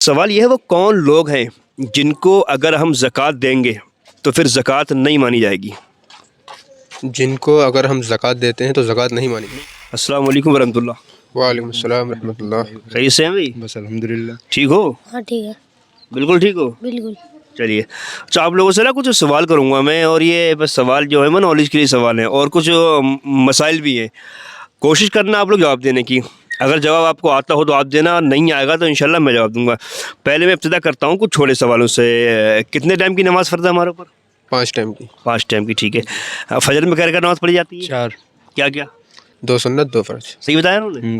سوال یہ ہے وہ کون لوگ ہیں جن کو اگر ہم زکوٰۃ دیں گے تو پھر زکوٰۃ نہیں مانی جائے گی؟ جن کو اگر ہم زکوٰۃ دیتے ہیں تو زکوٰۃ نہیں مانی جائے۔ السلام علیکم ورحمۃ اللہ۔ وعلیکم السلام ورحمۃ اللہ۔ خیریت سے ہیں بھائی؟ بس الحمدللہ۔ ٹھیک ہو؟ ہاں ٹھیک ہے، بالکل ٹھیک ہو؟ بالکل۔ چلیے اچھا، آپ لوگوں سے نا کچھ سوال کروں گا میں، اور یہ بس سوال جو ہے نا نالج کے لیے سوال ہے، اور کچھ مسائل بھی ہیں، کوشش کرنا آپ لوگ جواب دینے کی۔ اگر جواب آپ کو آتا ہو تو آپ دینا، نہیں آئے گا تو انشاءاللہ میں جواب دوں گا۔ پہلے میں ابتدا کرتا ہوں کچھ چھوٹے سوالوں سے۔ کتنے ٹائم کی نماز فرض ہے ہمارے اوپر؟ 5 ٹائم کی۔ 5 ٹائم کی، ٹھیک ہے۔ فجر میں کیا نماز پڑھی جاتی ہے؟ 4۔ کیا کیا؟ 2 سنت 2 فرض۔ صحیح بتایا انہوں نے؟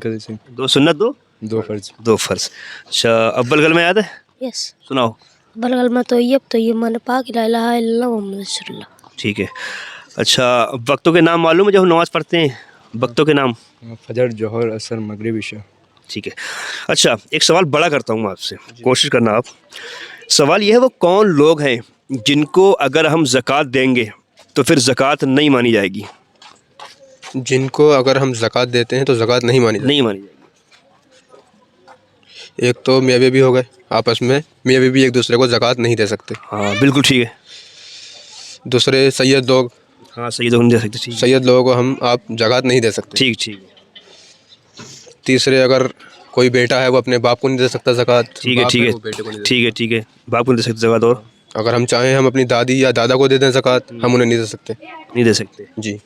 2 سنت 2 فرض۔ 2 فرض۔ اچھا، اول کلمہ یاد ہے؟ یس، سناؤ۔ بل کلمہ طیب معنی پاک، لا الہ الا اللہ محمد رسول اللہ۔ ٹھیک ہے۔ اچھا، وقتوں کے نام معلوم ہے جب ہم نماز پڑھتے ہیں؟ وقتوں کے نام؟ فجر، ظہر، عصر، مغرب، عشاء۔ ٹھیک ہے۔ اچھا، ایک سوال بڑا کرتا ہوں میں آپ سے، کوشش کرنا آپ۔ سوال یہ ہے وہ کون لوگ ہیں جن کو اگر ہم زکوٰۃ دیں گے تو پھر زکوٰۃ نہیں مانی جائے گی؟ جن کو اگر ہم زکوٰۃ دیتے ہیں تو زکوٰۃ نہیں مانی جائے۔ نہیں مانی جائے گی۔ ایک تو میاں بیوی ہو گئے، آپس میں میاں بیوی ایک دوسرے کو زکوٰۃ نہیں دے سکتے۔ ہاں بالکل ٹھیک ہے۔ دوسرے سید لوگ، ہاں صحیح تو نہیں دے سکتے، ٹھیک ہے۔ سید لوگوں کو آپ زکوٰۃ نہیں دے سکتے۔ ٹھیک ٹھیک ہے، تیسرے اگر کوئی بیٹا ہے وہ اپنے باپ کو نہیں دے سکتا زکوٰۃ۔ ٹھیک ہے، باپ ٹھیک وہ بیٹے کو نہیں ہے، دے ٹھیک ہے، ٹھیک ہے۔ باپ کو نہیں دے سکتے زکوٰۃ، اور سکتا۔ اگر ہم چاہیں ہم اپنی دادی یا دادا کو دے دیں زکوٰۃ، ہم انہیں نہیں دے سکتے۔ نہیں دے سکتے۔ جی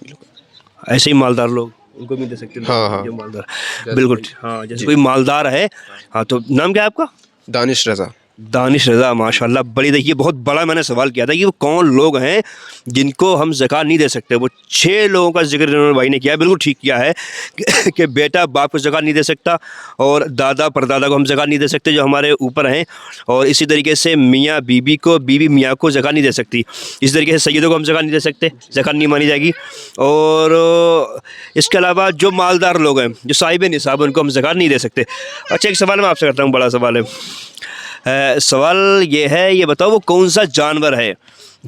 ایسے ہی مالدار لوگ، ان کو بھی دے سکتے ہیں۔ ہاں، ہاں۔ جو مالدار، بالکل ہاں، جیسے کوئی مالدار ہے۔ ہاں، تو نام کیا ہے آپ کا؟ دانش رضا۔ دانش رضا، ماشاء اللہ۔ بڑی دیکھیے، بہت بڑا میں نے سوال کیا تھا کہ وہ کون لوگ ہیں جن کو ہم زکوٰۃ نہیں دے سکتے۔ وہ 6 لوگوں کا ذکر انہوں نے بھائی نے کیا، بالکل ٹھیک کیا ہے کہ بیٹا باپ کو زکوٰۃ نہیں دے سکتا، اور دادا پردادا کو ہم زکوٰۃ نہیں دے سکتے جو ہمارے اوپر ہیں، اور اسی طریقے سے میاں بیوی کو، بیوی میاں کو زکوٰۃ نہیں دے سکتی، اسی طریقے سے سیدوں کو ہم زکوٰۃ نہیں دے سکتے، زکوٰۃ نہیں مانی جائے گی۔ اور اس کے علاوہ جو مالدار لوگ ہیں، جو صاحب نصاب، ان کو ہم زکوٰۃ نہیں دے سکتے۔ اچھا، ایک سوال میں آپ سے کرتا ہوں، بڑا سوال ہے۔ سوال یہ ہے، یہ بتاؤ وہ کون سا جانور ہے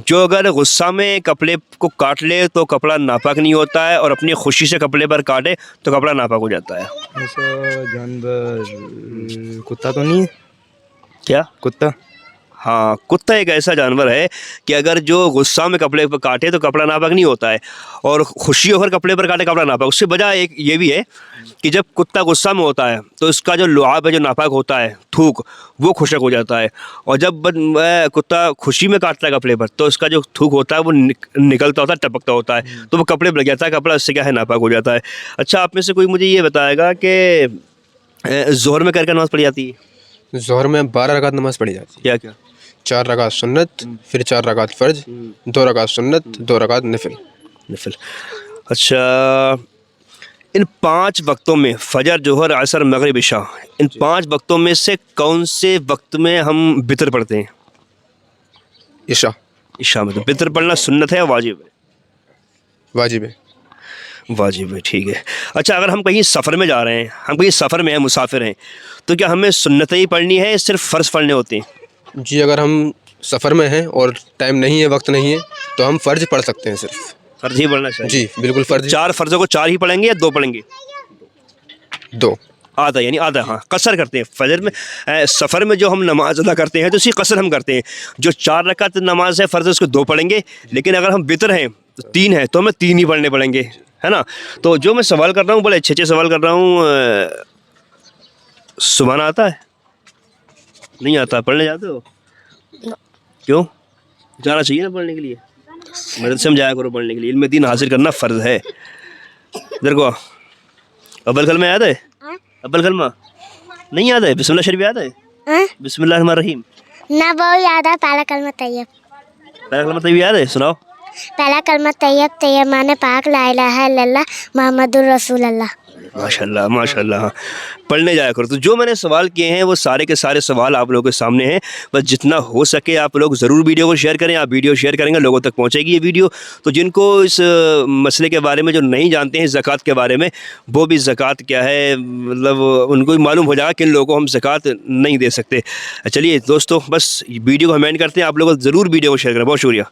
جو اگر غصہ میں کپڑے کو کاٹ لے تو کپڑا ناپاک نہیں ہوتا ہے، اور اپنی خوشی سے کپڑے پر کاٹے تو کپڑا ناپاک ہو جاتا ہے؟ ایسا جانور کتا تو نہیں ہے؟ کیا؟ کتا۔ ہاں، کتا ایک ایسا جانور ہے کہ اگر جو غصہ میں کپڑے پر کاٹے تو کپڑا ناپاک نہیں ہوتا ہے، اور خوشی ہو کر کپڑے پر کاٹے کپڑا ناپاک۔ اس سے وجہ ایک یہ بھی ہے کہ جب کتا غصہ میں ہوتا ہے تو اس کا جو لعاب ہے، جو ناپاک ہوتا ہے، تھوک، وہ خشک ہو جاتا ہے، اور جب کتا خوشی میں کاٹتا ہے کپڑے پر تو اس کا جو تھوک ہوتا ہے وہ نکلتا ہوتا ہے، ٹپکتا ہوتا ہے، تو وہ کپڑے پر لگ جاتا ہے، کپڑا اس سے کیا ہے، ناپاک ہو جاتا ہے۔ اچھا، آپ میں سے کوئی مجھے یہ بتائے گا کہ ظہر میں کیا نماز پڑھی جاتی ہے؟ ظہر میں 12 رکعت نماز پڑھی جاتی ہے۔ کیا کیا؟ 4 رکعت سنت، پھر 4 رکعت فرض، 2 رکعت سنت، 2 رکعت نفل۔ نفل۔ اچھا، ان 5 وقتوں میں فجر، ظہر، عصر، مغرب، عشاء، ان 5 وقتوں میں سے کون سے وقت میں ہم وتر پڑھتے ہیں؟ عشاء۔ عشاء میں۔ تو وتر پڑھنا سنت ہے یا واجب ہے؟ واجب ہے۔ واجب ہے، ٹھیک ہے۔ اچھا، اگر ہم کہیں سفر میں جا رہے ہیں، ہم کہیں سفر میں ہیں، مسافر ہیں، تو کیا ہمیں سنتیں ہی پڑھنی ہے یا صرف فرض پڑھنے ہوتے ہیں؟ جی، اگر ہم سفر میں ہیں اور ٹائم نہیں ہے، وقت نہیں ہے، تو ہم فرض پڑھ سکتے ہیں صرف۔ فرض ہی پڑھنا چاہیے؟ جی بالکل فرض۔ 4 فرضوں کو 4 ہی پڑھیں گے یا 2 پڑھیں گے؟ 2۔ آدھا، یعنی آدھا، ہاں، قصر کرتے ہیں فجر میں۔ سفر میں جو ہم نماز ادا کرتے ہیں تو اسی قصر ہم کرتے ہیں۔ جو 4 رکعت نماز ہے فرض، اس کو 2 پڑھیں گے، لیکن اگر ہم وتر ہیں تو 3 ہے تو ہمیں 3 ہی پڑھنے پڑیں گے، ہے نا؟ تو جو میں سوال کر رہا ہوں، بڑے اچھے سوال کر رہا ہوں۔ سبحان آتا ہے؟ نہیں آتا؟ پڑھنے جاتے ہو؟ کیوں؟ جانا چاہیے نا پڑھنے کے لیے، مدرسے میں جایا کرو پڑھنے کے لیے، علم دین حاصل کرنا فرض ہے۔ ادھر کو اول کلمہ یاد ہے؟ اول کلمہ نہیں یاد ہے؟ بسم اللہ شریف یاد ہے؟ بسم اللہ الرحمن الرحیم نہ وہ یاد ہے، پہلا کلمہ طیب۔ پہلا کلمہ طیب یاد ہے؟ سناؤ۔ پہلا کلمہ طیب، طیب معنی پاک، لا الہ الا اللہ محمد الرسول اللہ۔ ماشاء اللہ، ماشاء اللہ، ہاں، پڑھنے جایا کرو۔ تو جو میں نے سوال کیے ہیں وہ سارے کے سارے سوال آپ لوگوں کے سامنے ہیں، بس جتنا ہو سکے آپ لوگ ضرور ویڈیو کو شیئر کریں۔ آپ ویڈیو شیئر کریں گے لوگوں تک پہنچے گی یہ ویڈیو، تو جن کو اس مسئلے کے بارے میں جو نہیں جانتے ہیں زکوٰۃ کے بارے میں، وہ بھی زکوٰۃ کیا ہے، مطلب ان کو بھی معلوم ہو جائے گا کہ ان لوگوں کو ہم زکوٰۃ نہیں دے سکتے۔ چلیے دوستو، بس ویڈیو کو ہم اینڈ کرتے ہیں، آپ لوگ ضرور ویڈیو کو شیئر کریں۔ بہت شکریہ۔